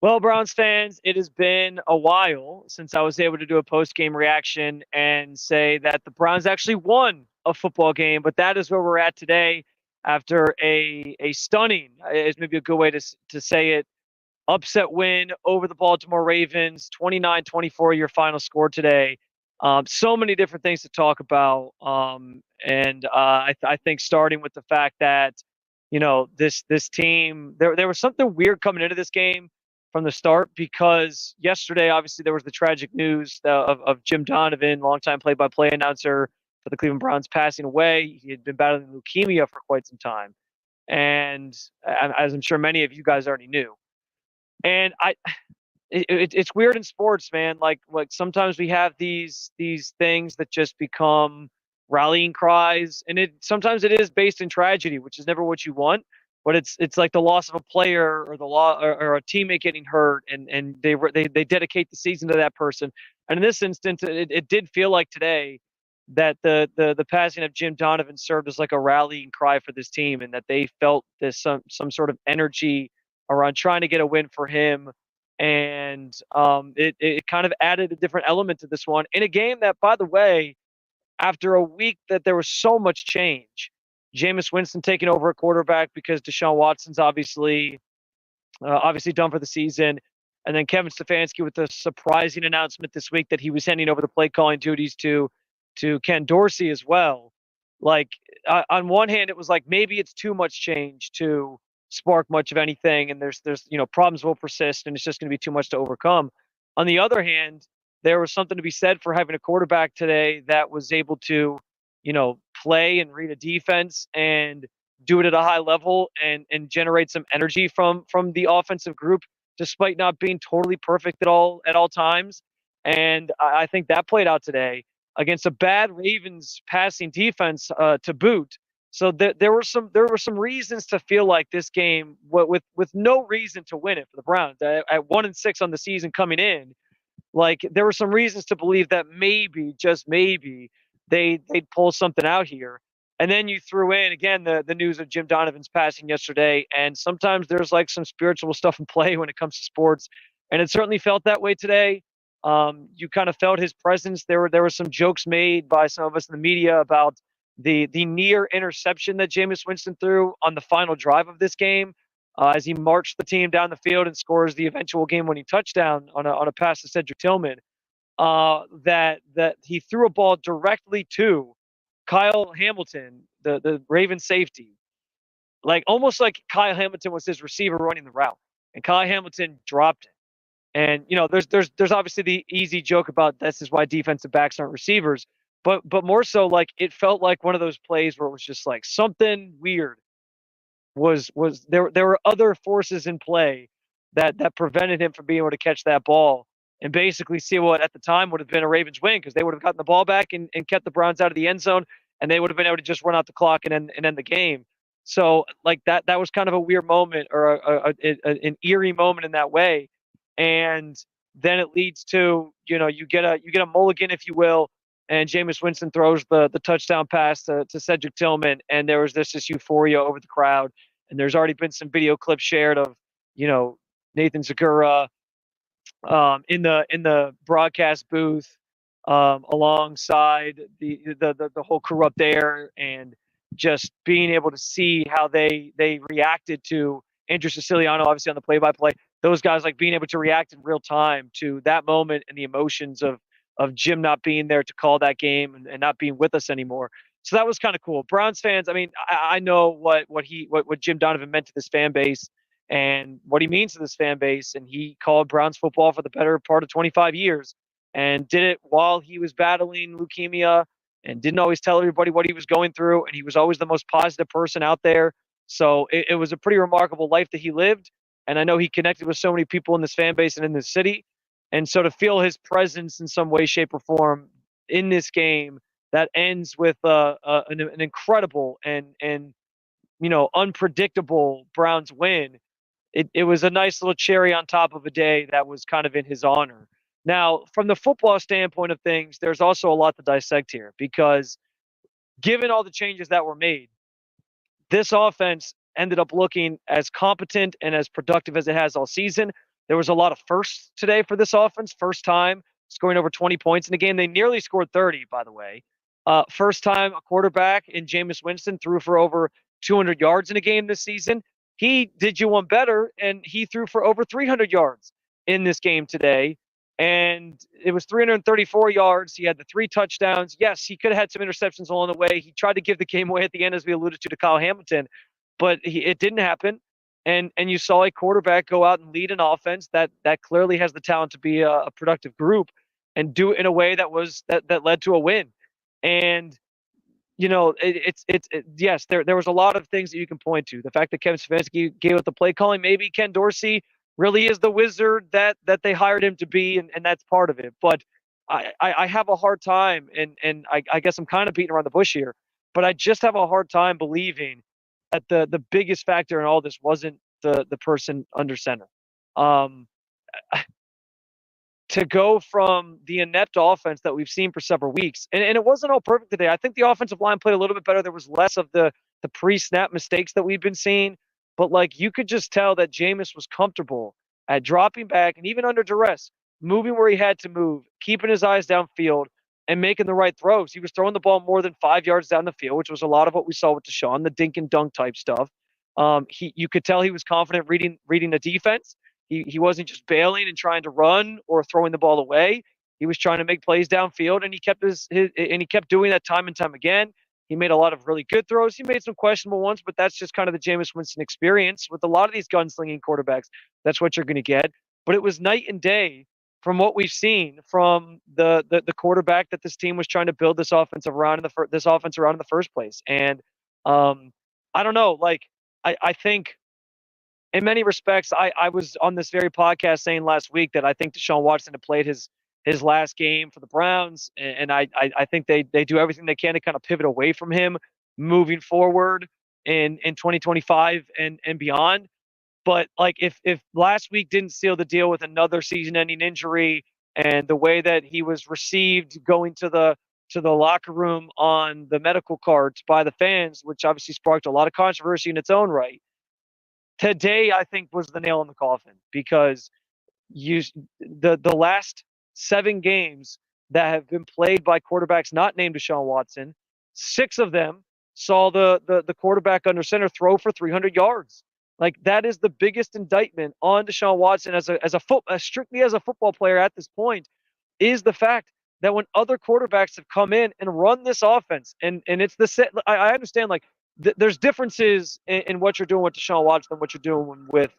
Well, Browns fans, it has been a while since I was able to do a post-game reaction and say that the Browns actually won a football game, but that is where we're at today after a stunning, is maybe a good way to say it, upset win over the Baltimore Ravens, 29-24 your final score today. So many different things to talk about. I think starting with the fact that, this team, there was something weird coming into this game from the start because yesterday, obviously, there was the tragic news of Jim Donovan, longtime play-by-play announcer for the Cleveland Browns, passing away. He had been battling leukemia for quite some time. And as I'm sure many of you guys already knew. And it's weird in sports, man. Like sometimes we have these things that just become rallying cries, and it sometimes it is based in tragedy, which is never what you want. But it's like the loss of a player or or a teammate getting hurt, and they dedicate the season to that person. And in this instance, it did feel like today that the passing of Jim Donovan served as like a rallying cry for this team, and that they felt this some sort of energy around trying to get a win for him. And it kind of added a different element to this one in a game that, by the way, after a week that there was so much change. Jameis Winston taking over at quarterback because Deshaun Watson's obviously done for the season. And then Kevin Stefanski with the surprising announcement this week that he was handing over the play calling duties to Ken Dorsey as well. Like on one hand, it was like maybe it's too much change to spark much of anything, and there's problems will persist, and it's just going to be too much to overcome. On the other hand, there was something to be said for having a quarterback today that was able to, play and read a defense and do it at a high level and generate some energy from the offensive group, despite not being totally perfect at all times. And I think that played out today against a bad Ravens passing defense to boot. So there were some reasons to feel like this game with no reason to win it for the Browns at 1-6 on the season coming in. Like there were some reasons to believe that maybe, just maybe, they'd pull something out here. And then you threw in again the news of Jim Donovan's passing yesterday. And sometimes there's like some spiritual stuff in play when it comes to sports, and it certainly felt that way today. You kind of felt his presence. There were some jokes made by some of us in the media about the near interception that Jameis Winston threw on the final drive of this game, as he marched the team down the field and scores the eventual game-winning touchdown on a pass to Cedric Tillman. That he threw a ball directly to Kyle Hamilton, the Ravens safety, like almost like Kyle Hamilton was his receiver running the route, and Kyle Hamilton dropped it. And there's obviously the easy joke about this is why defensive backs aren't receivers, but more so like it felt like one of those plays where it was just like something weird was there. There were other forces in play that prevented him from being able to catch that ball and basically see what at the time would have been a Ravens win, because they would have gotten the ball back and kept the Browns out of the end zone, and they would have been able to just run out the clock and end the game. So like that was kind of a weird moment, or an eerie moment in that way. And then it leads to, you get a mulligan, if you will, and Jameis Winston throws the touchdown pass to Cedric Tillman, and there was this euphoria over the crowd. And there's already been some video clips shared of, Nathan Zagura in the broadcast booth, alongside the whole crew up there, and just being able to see how they reacted to Andrew Siciliano, obviously on the play-by-play. Those guys like being able to react in real time to that moment and the emotions of Jim not being there to call that game, and not being with us anymore. So that was kind of cool. Browns fans, I mean, I know what Jim Donovan meant to this fan base and what he means to this fan base. And he called Browns football for the better part of 25 years, and did it while he was battling leukemia, and didn't always tell everybody what he was going through. And he was always the most positive person out there. So it was a pretty remarkable life that he lived. And I know he connected with so many people in this fan base and in this city. And so to feel his presence in some way, shape, or form in this game that ends with an incredible and unpredictable Browns win, it was a nice little cherry on top of a day that was kind of in his honor. Now, from the football standpoint of things, there's also a lot to dissect here, because given all the changes that were made, this offense ended up looking as competent and as productive as it has all season. There was a lot of firsts today for this offense. First time scoring over 20 points in a game. They nearly scored 30, by the way. First time a quarterback in Jameis Winston threw for over 200 yards in a game this season. He did you one better, and he threw for over 300 yards in this game today. And it was 334 yards. He had the 3 touchdowns. Yes, he could have had some interceptions along the way. He tried to give the game away at the end, as we alluded to Kyle Hamilton, but it didn't happen. And you saw a quarterback go out and lead an offense that clearly has the talent to be a productive group and do it in a way that led to a win. And yes, there was a lot of things that you can point to. The fact that Kevin Stefanski gave it the play calling, maybe Ken Dorsey really is the wizard that they hired him to be, and that's part of it. But I have a hard time, and I guess I'm kind of beating around the bush here, but I just have a hard time believing that the biggest factor in all this wasn't the person under center. Um, to go from the inept offense that we've seen for several weeks, and it wasn't all perfect today. I think the offensive line played a little bit better. There was less of the pre-snap mistakes that we've been seeing, but like you could just tell that Jameis was comfortable at dropping back and even under duress, moving where he had to move, keeping his eyes downfield, and making the right throws. He was throwing the ball more than 5 yards down the field, which was a lot of what we saw with Deshaun, the dink and dunk type stuff. You could tell he was confident reading the defense. He wasn't just bailing and trying to run or throwing the ball away. He was trying to make plays downfield, and he kept doing that time and time again. He made a lot of really good throws. He made some questionable ones, but that's just kind of the Jameis Winston experience with a lot of these gunslinging quarterbacks. That's what you're going to get. But it was night and day from what we've seen from the quarterback that this team was trying to build this offense around in the first place. And I don't know, like I think in many respects, I was on this very podcast saying last week that I think Deshaun Watson had played his last game for the Browns, and I think they do everything they can to kind of pivot away from him moving forward in 2025 and beyond. But like if last week didn't seal the deal with another season-ending injury and the way that he was received going to the locker room on the medical cards by the fans, which obviously sparked a lot of controversy in its own right. Today, I think, was the nail in the coffin because the last 7 games that have been played by quarterbacks not named Deshaun Watson, 6 of them saw the quarterback under center throw for 300 yards. Like that is the biggest indictment on Deshaun Watson as strictly as a football player at this point, is the fact that when other quarterbacks have come in and run this offense, and it's the set. I understand like there's differences in what you're doing with Deshaun Watson than what you're doing with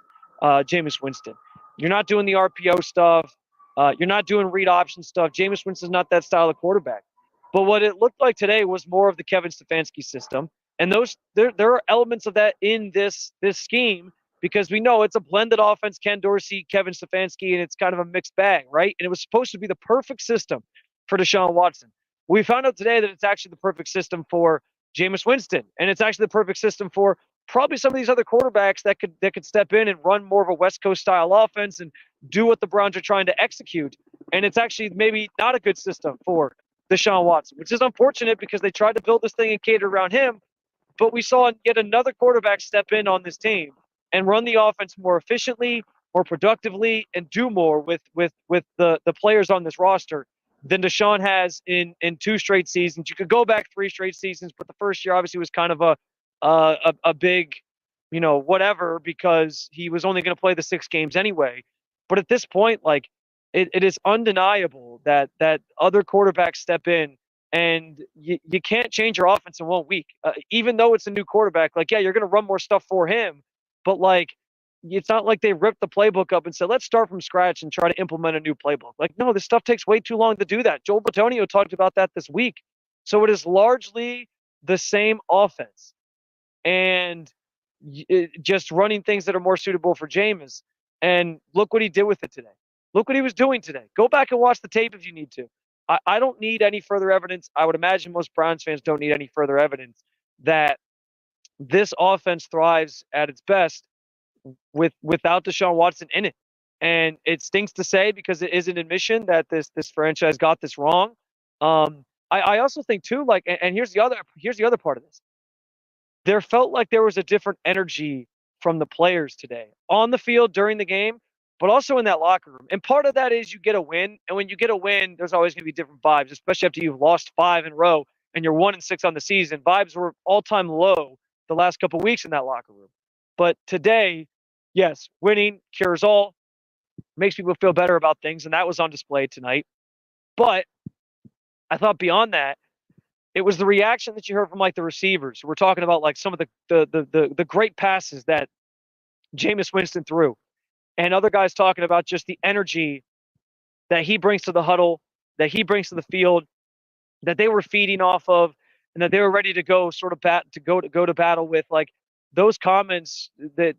Jameis Winston. You're not doing the RPO stuff. You're not doing read option stuff. Jameis Winston's not that style of quarterback. But what it looked like today was more of the Kevin Stefanski system. And there are elements of that in this scheme because we know it's a blended offense, Ken Dorsey, Kevin Stefanski, and it's kind of a mixed bag, right? And it was supposed to be the perfect system for Deshaun Watson. We found out today that it's actually the perfect system for Jameis Winston, and it's actually the perfect system for probably some of these other quarterbacks that could step in and run more of a West Coast style offense and do what the Browns are trying to execute. And it's actually maybe not a good system for Deshaun Watson, which is unfortunate because they tried to build this thing and cater around him. But we saw yet another quarterback step in on this team and run the offense more efficiently, more productively, and do more with the players on this roster than Deshaun has in 2 straight seasons. You could go back 3 straight seasons, but the first year obviously was kind of a big, whatever, because he was only going to play the 6 games anyway. But at this point, like it is undeniable that other quarterbacks step in. And you can't change your offense in 1 week, even though it's a new quarterback. Like, yeah, you're going to run more stuff for him, but like, it's not like they ripped the playbook up and said, let's start from scratch and try to implement a new playbook. Like, no, this stuff takes way too long to do that. Joel Bitonio talked about that this week. So it is largely the same offense and just running things that are more suitable for Jameis. And look what he did with it today. Look what he was doing today. Go back and watch the tape if you need to. I don't need any further evidence. I would imagine most Browns fans don't need any further evidence that this offense thrives at its best without Deshaun Watson in it. And it stinks to say because it is an admission that this franchise got this wrong. I also think too, like, and here's the other part of this. There felt like there was a different energy from the players today on the field during the game, but also in that locker room. And part of that is you get a win. And when you get a win, there's always going to be different vibes, especially after you've lost 5 in a row and you're 1-6 on the season. Vibes were all-time low the last couple of weeks in that locker room. But today, yes, winning cures all, makes people feel better about things, and that was on display tonight. But I thought beyond that, it was the reaction that you heard from like the receivers. We're talking about like some of the great passes that Jameis Winston threw, and other guys talking about just the energy that he brings to the huddle, that he brings to the field, that they were feeding off of, and that they were ready to go sort of go to battle with. Like those comments that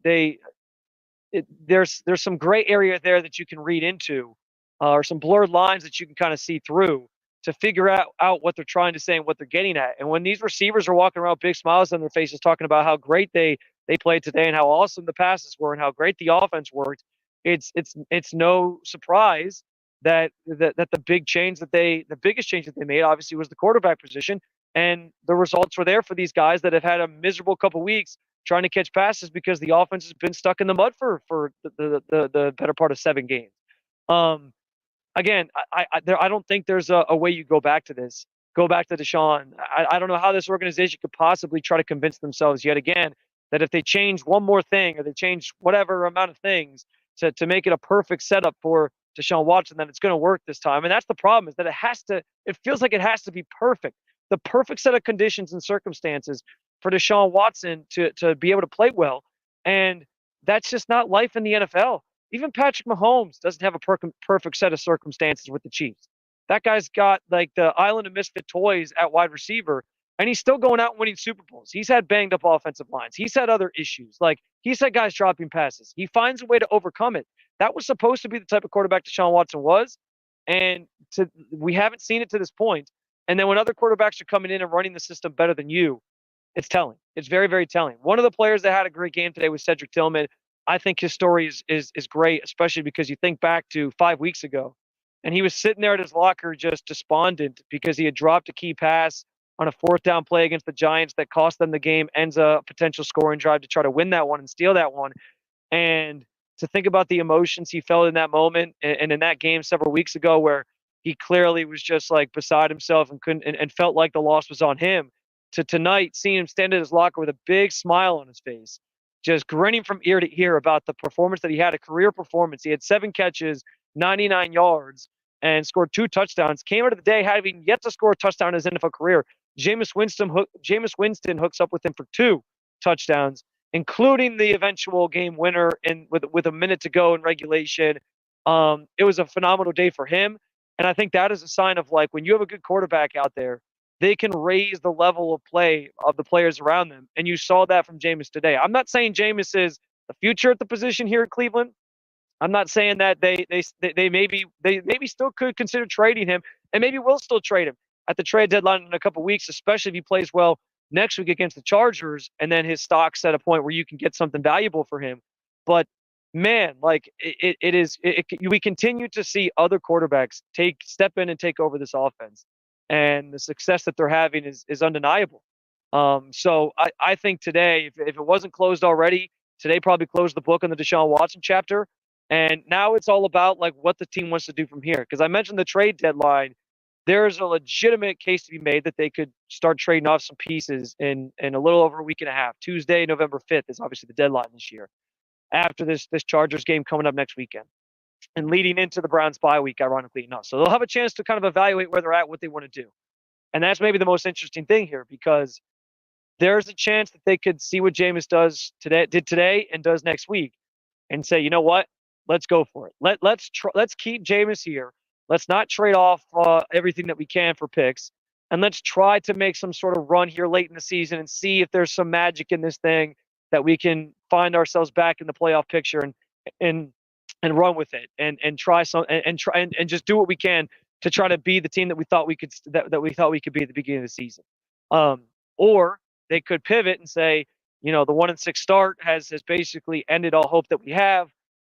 there's some gray area there that you can read into, or some blurred lines that you can kind of see through to figure out what they're trying to say and what they're getting at. And when these receivers are walking around with big smiles on their faces talking about how great they played today and how awesome the passes were and how great the offense worked, it's no surprise that the biggest change that they made obviously was the quarterback position, and the results were there for these guys that have had a miserable couple weeks trying to catch passes because the offense has been stuck in the mud for the better part of 7 games. Again, I don't think there's a way you go back to this. Go back to Deshaun. I don't know how this organization could possibly try to convince themselves yet again that if they change one more thing or they change whatever amount of things to make it a perfect setup for Deshaun Watson, then it's going to work this time. And that's the problem, is that it feels like it has to be perfect. The perfect set of conditions and circumstances for Deshaun Watson to be able to play well. And that's just not life in the NFL. Even Patrick Mahomes doesn't have a perfect set of circumstances with the Chiefs. That guy's got like the island of misfit toys at wide receiver, and he's still going out and winning Super Bowls. He's had banged up offensive lines. He's had other issues. Like he's had guys dropping passes. He finds a way to overcome it. That was supposed to be the type of quarterback Deshaun Watson was, and we haven't seen it to this point. And then when other quarterbacks are coming in and running the system better than you, it's telling. It's very, very telling. One of the players that had a great game today was Cedric Tillman. I think his story is great, especially because you think back to 5 weeks ago, and he was sitting there at his locker just despondent because he had dropped a key pass on a 4th down play against the Giants that cost them the game, ends a potential scoring drive to try to win that one and steal that one. And to think about the emotions he felt in that moment and in that game several weeks ago where he clearly was just like beside himself and couldn't and felt like the loss was on him, to tonight seeing him stand at his locker with a big smile on his face, just grinning from ear to ear about the performance that he had, a career performance. He had 7 catches, 99 yards, and scored 2 touchdowns. Came out of the day having yet to score a touchdown in his NFL career. Jameis Winston hooks up with him for 2 touchdowns, including the eventual game winner with a minute to go in regulation. It was a phenomenal day for him. And I think that is a sign of like when you have a good quarterback out there, they can raise the level of play of the players around them. And you saw that from Jameis today. I'm not saying Jameis is the future at the position here in Cleveland. I'm not saying that they maybe still could consider trading him, and maybe will still trade him at the trade deadline in a couple of weeks, especially if he plays well next week against the Chargers, and then his stock's at a point where you can get something valuable for him. But man, like we continue to see other quarterbacks step in and take over this offense, and the success that they're having is undeniable. So I think today, if it wasn't closed already, today probably closed the book on the Deshaun Watson chapter. And now it's all about like what the team wants to do from here. Because I mentioned the trade deadline. There's a legitimate case to be made that they could start trading off some pieces in a little over a week and a half. Tuesday, November 5th is obviously the deadline this year. After this Chargers game coming up next weekend, and leading into the Browns bye week, ironically enough. So they'll have a chance to kind of evaluate where they're at, what they want to do. And that's maybe the most interesting thing here, because there's a chance that they could see what Jameis did today and does next week and say, you know what? Let's go for it. Let's keep Jameis here. Let's not trade off everything that we can for picks, and let's try to make some sort of run here late in the season and see if there's some magic in this thing that we can find ourselves back in the playoff picture and run with it and try and just do what we can to try to be the team that we thought we could be at the beginning of the season. Or they could pivot and say, the 1-6 start has basically ended all hope that we have.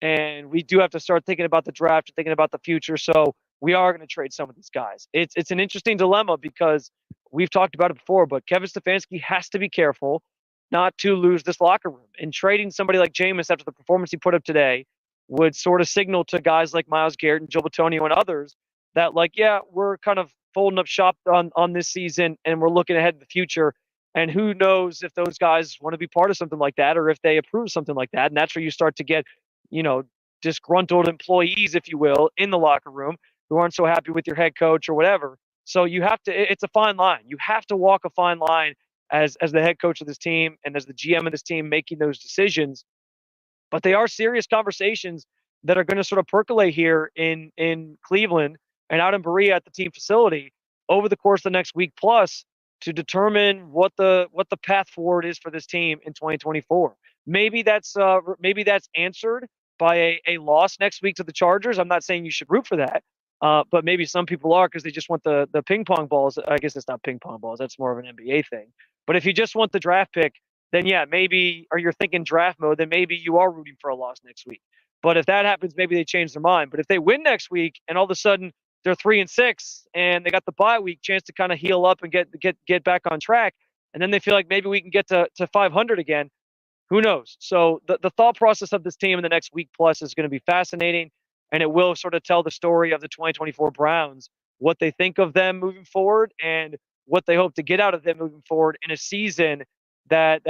And we do have to start thinking about the draft and thinking about the future. So we are going to trade some of these guys. It's an interesting dilemma because we've talked about it before, but Kevin Stefanski has to be careful not to lose this locker room. And trading somebody like Jameis after the performance he put up today, would sort of signal to guys like Myles Garrett and Joe Bitonio and others that, like, yeah, we're kind of folding up shop on this season and we're looking ahead to the future. And who knows if those guys want to be part of something like that or if they approve something like that. And that's where you start to get, you know, disgruntled employees, if you will, in the locker room who aren't so happy with your head coach or whatever. So you have to, it's a fine line. You have to walk a fine line as the head coach of this team and as the GM of this team making those decisions. But they are serious conversations that are going to sort of percolate here in Cleveland and out in Berea at the team facility over the course of the next week plus to determine what the path forward is for this team in 2024. Maybe that's answered by a loss next week to the Chargers. I'm not saying you should root for that, but maybe some people are because they just want the ping pong balls. I guess it's not ping pong balls. That's more of an NBA thing. But if you just want the draft pick, then yeah, maybe, or you're thinking draft mode, then maybe you are rooting for a loss next week. But if that happens, maybe they change their mind. But if they win next week and all of a sudden they're 3-6 and they got the bye week chance to kind of heal up and get back on track, and then they feel like maybe we can get to 500 again, who knows? So the thought process of this team in the next week plus is going to be fascinating, and it will sort of tell the story of the 2024 Browns, what they think of them moving forward and what they hope to get out of them moving forward in a season that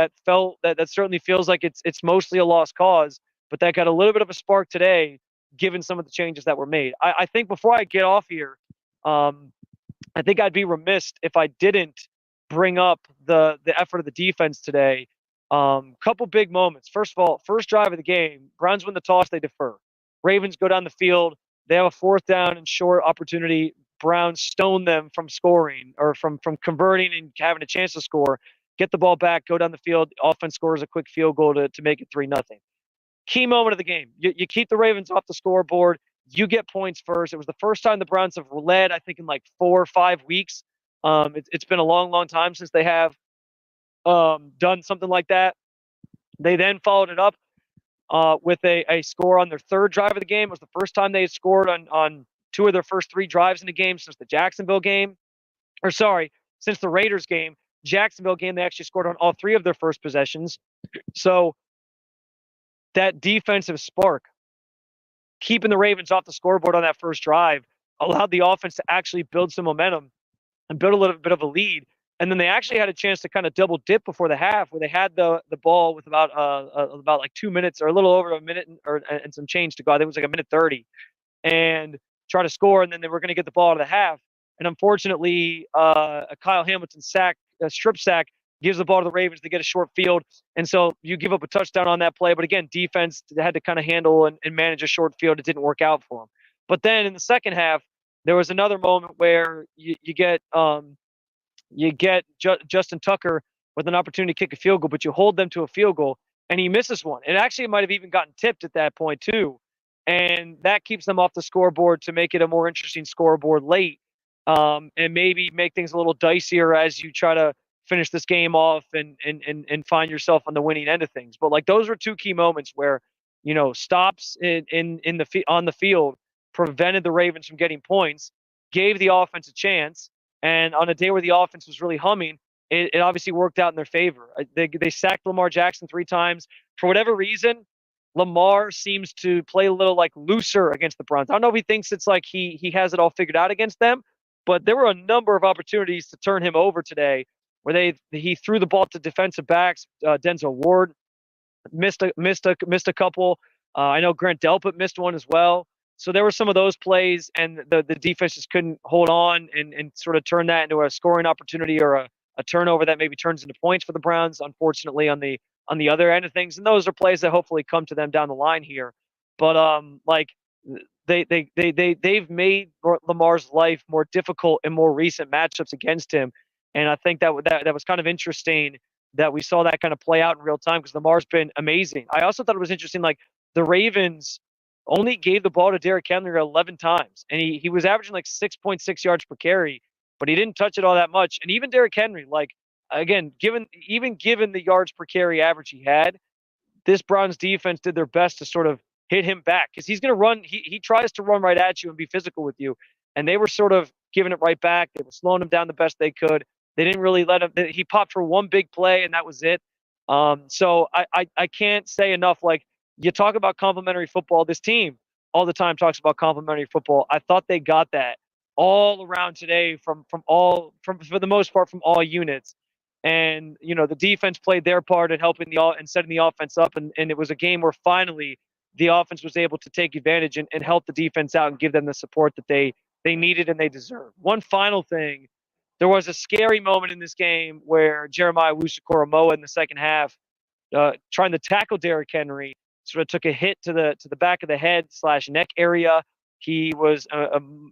certainly feels like it's mostly a lost cause, but that got a little bit of a spark today, given some of the changes that were made. I think before I get off here, I think I'd be remiss if I didn't bring up the effort of the defense today. Couple big moments. First of all, first drive of the game, Browns win the toss, they defer. Ravens go down the field. They have a fourth down and short opportunity. Browns stone them from scoring or from converting and having a chance to score. Get the ball back, go down the field. Offense scores a quick field goal to make it 3-0. Key moment of the game. You keep the Ravens off the scoreboard. You get points first. It was the first time the Browns have led, I think, in like 4 or 5 weeks. It's been a long, long time since they have done something like that. They then followed it up with a score on their third drive of the game. It was the first time they had scored on 2 of their first 3 drives in the game since the Jacksonville game. Or sorry, since the Raiders game. Jacksonville game, they actually scored on all 3 of their first possessions. So that defensive spark, keeping the Ravens off the scoreboard on that first drive, allowed the offense to actually build some momentum and build a little bit of a lead. And then they actually had a chance to kind of double dip before the half, where they had the ball with about like 2 minutes or a little over a minute and some change to go. I think it was like a minute 30, and try to score. And then they were going to get the ball out of the half. And unfortunately, a Kyle Hamilton strip sack gives the ball to the Ravens to get a short field. And so you give up a touchdown on that play. But again, defense had to kind of handle and manage a short field. It didn't work out for them. But then in the second half, there was another moment where you get Justin Tucker with an opportunity to kick a field goal, but you hold them to a field goal, and he misses one. And actually, it might have even gotten tipped at that point too. And that keeps them off the scoreboard to make it a more interesting scoreboard late. And maybe make things a little dicier as you try to finish this game off and find yourself on the winning end of things. But like those were 2 key moments where, stops on the field prevented the Ravens from getting points, gave the offense a chance, and on a day where the offense was really humming, it obviously worked out in their favor. They sacked Lamar Jackson 3 times. For whatever reason, Lamar seems to play a little like looser against the Browns. I don't know if he thinks it's like he has it all figured out against them, but there were a number of opportunities to turn him over today where he threw the ball to defensive backs. Denzel Ward missed a couple. I know Grant Delpit missed one as well. So there were some of those plays, and the defense just couldn't hold on and sort of turn that into a scoring opportunity or a turnover that maybe turns into points for the Browns, unfortunately, on the other end of things. And those are plays that hopefully come to them down the line here. But like they've made Lamar's life more difficult in more recent matchups against him. And I think that was kind of interesting that we saw that kind of play out in real time because Lamar's been amazing. I also thought it was interesting, like the Ravens only gave the ball to Derrick Henry 11 times, and he was averaging like 6.6 yards per carry, but he didn't touch it all that much. And even Derrick Henry, like again, given the yards per carry average he had, this Browns defense did their best to sort of hit him back because he's going to run. He tries to run right at you and be physical with you, and they were sort of giving it right back. They were slowing him down the best they could. They didn't really let him. He popped for one big play, and that was it. So I can't say enough. Like you talk about complimentary football. This team all the time talks about complimentary football. I thought they got that all around today from for the most part from all units. And the defense played their part in helping and setting the offense up, and it was a game where finally the offense was able to take advantage and help the defense out and give them the support that they needed and they deserved. One final thing, there was a scary moment in this game where Jeremiah Wusu-Koromoa in the second half, trying to tackle Derrick Henry, sort of took a hit to the back of the head / neck area. He was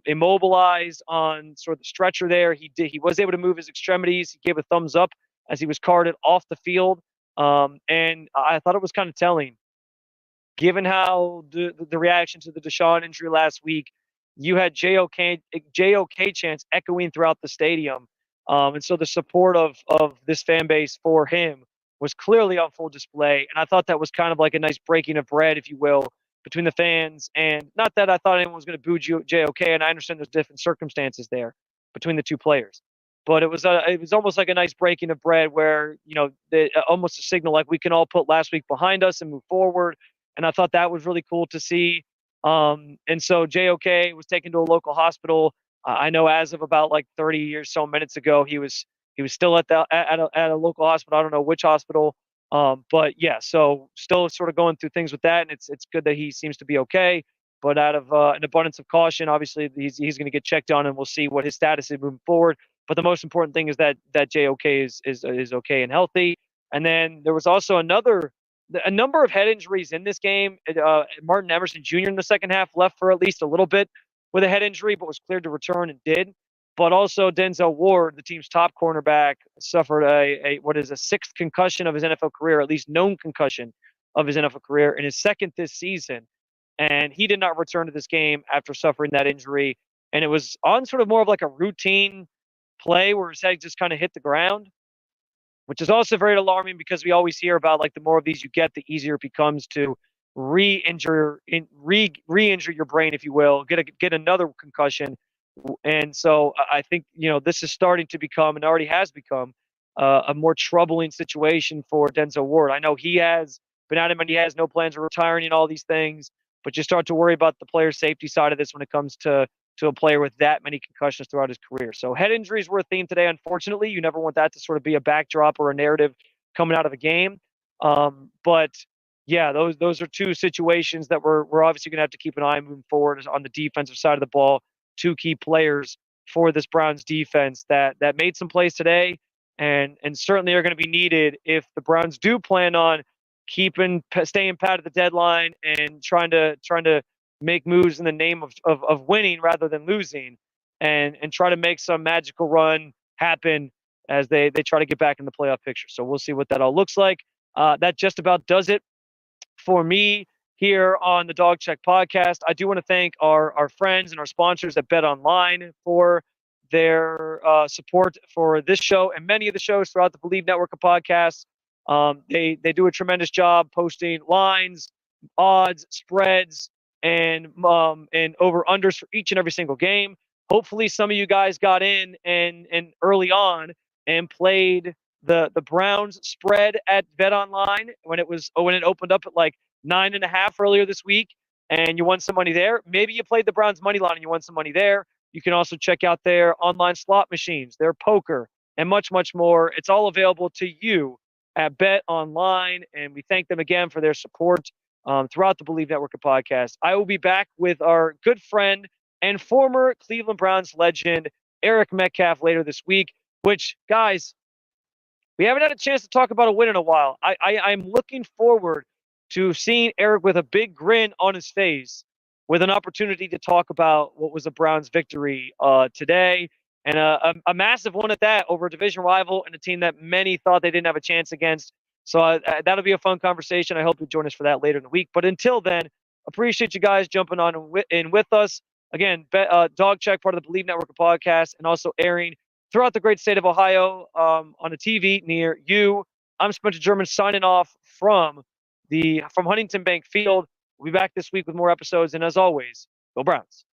immobilized on sort of the stretcher there. He was able to move his extremities. He gave a thumbs up as he was carted off the field. And I thought it was kind of telling, given how the reaction to the Deshaun injury last week. You had JOK chants echoing throughout the stadium. And so the support of this fan base for him was clearly on full display. And I thought that was kind of like a nice breaking of bread, if you will, between the fans. And not that I thought anyone was going to boo JOK, and I understand there's different circumstances there between the two players. But it was almost like a nice breaking of bread where, almost a signal like we can all put last week behind us and move forward. And I thought that was really cool to see. And so JOK was taken to a local hospital. I know as of about like 30 or so minutes ago, he was still at a local hospital. I don't know which hospital. But yeah, so still sort of going through things with that, and it's good that he seems to be okay. But out of an abundance of caution, obviously he's going to get checked on, and we'll see what his status is moving forward. But the most important thing is that JOK is okay and healthy. And then there was also a number of head injuries in this game. Martin Emerson Jr. in the second half left for at least a little bit with a head injury, but was cleared to return and did. But also Denzel Ward, the team's top cornerback, suffered a sixth concussion of his NFL career, at least known concussion of his NFL career, in his second this season. And he did not return to this game after suffering that injury. And it was on sort of more of like a routine play where his head just kind of hit the ground, which is also very alarming because we always hear about like the more of these you get, the easier it becomes to re-injure your brain, if you will, get another concussion. And so I think, this is starting to become, and already has become, a more troubling situation for Denzel Ward. I know he has been adamant he has no plans of retiring and all these things, but you start to worry about the player safety side of this when it comes to a player with that many concussions throughout his career. So head injuries were a theme today. Unfortunately, you never want that to sort of be a backdrop or a narrative coming out of a game. But yeah, those are two situations that we're obviously going to have to keep an eye moving forward on the defensive side of the ball. Two key players for this Browns defense that made some plays today and certainly are going to be needed if the Browns do plan on staying pat at the deadline and trying to make moves in the name of winning rather than losing, and try to make some magical run happen as they try to get back in the playoff picture. So we'll see what that all looks like. That just about does it for me here on the Dog Check podcast. I do want to thank our friends and our sponsors at Bet Online for their support for this show and many of the shows throughout the Believe network of podcasts. They do a tremendous job posting lines, odds, spreads, and over unders for each and every single game. Hopefully some of you guys got in and early on and played the Browns spread at Bet Online when it opened up at like 9.5 earlier this week, and you won some money there. Maybe you played the Browns money line and you won some money there. You can also check out their online slot machines, their poker, and much, much more. It's all available to you at Bet Online, and we thank them again for their support throughout the Believe Network of podcasts. I will be back with our good friend and former Cleveland Browns legend, Eric Metcalf, later this week, which, guys, we haven't had a chance to talk about a win in a while. I'm looking forward to seeing Eric with a big grin on his face with an opportunity to talk about what was a Browns victory today, and a massive one at that over a division rival and a team that many thought they didn't have a chance against. So that'll be a fun conversation. I hope you join us for that later in the week. But until then, appreciate you guys jumping on in with us. Again, Dog Check, part of the Believe Network of podcasts, and also airing throughout the great state of Ohio on a TV near you. I'm Spencer German signing off from Huntington Bank Field. We'll be back this week with more episodes. And as always, go Browns.